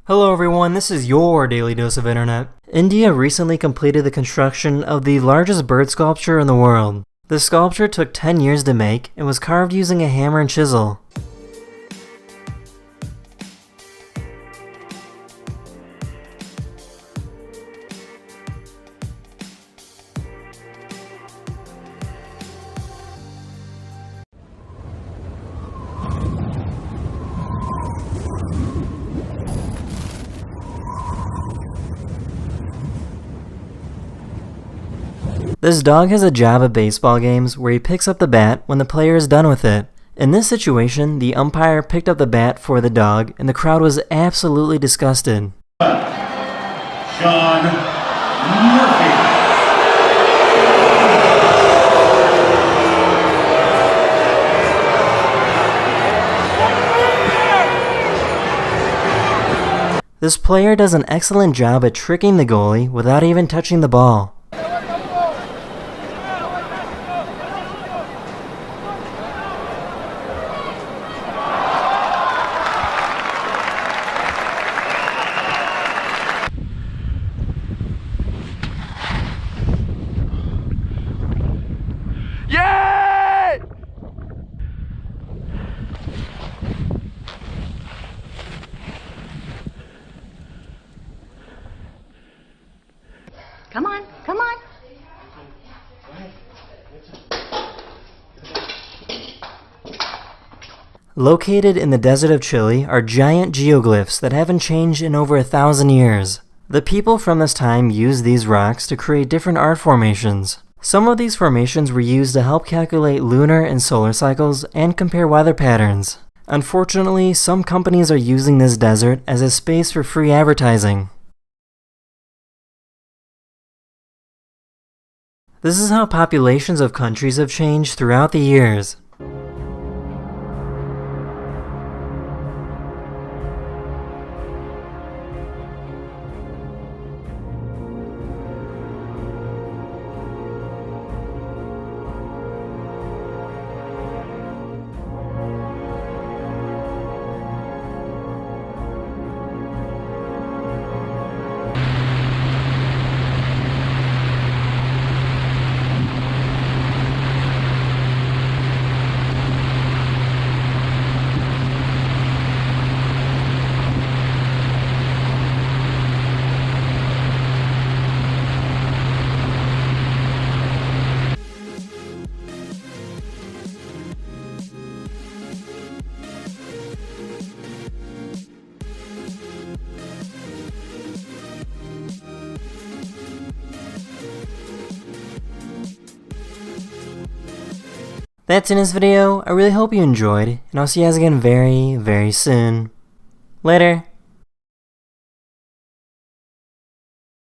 Hello everyone, this is your Daily Dose of Internet. India recently completed the construction of the largest bird sculpture in the world. The sculpture took 10 years to make and was carved using a hammer and chisel. This dog has a job at baseball games where he picks up the bat when the player is done with it. In this situation, the umpire picked up the bat for the dog and the crowd was absolutely disgusted. Sean Murphy. This player does an excellent job at tricking the goalie without even touching the ball. Yay! Come on, come on. Located in the desert of Chile are giant geoglyphs that haven't changed in over 1,000 years. The people from this time used these rocks to create different art formations. Some of these formations were used to help calculate lunar and solar cycles and compare weather patterns. Unfortunately, some companies are using this desert as a space for free advertising. This is how populations of countries have changed throughout the years. That's in this video. I really hope you enjoyed, and I'll see you guys again very soon. Later.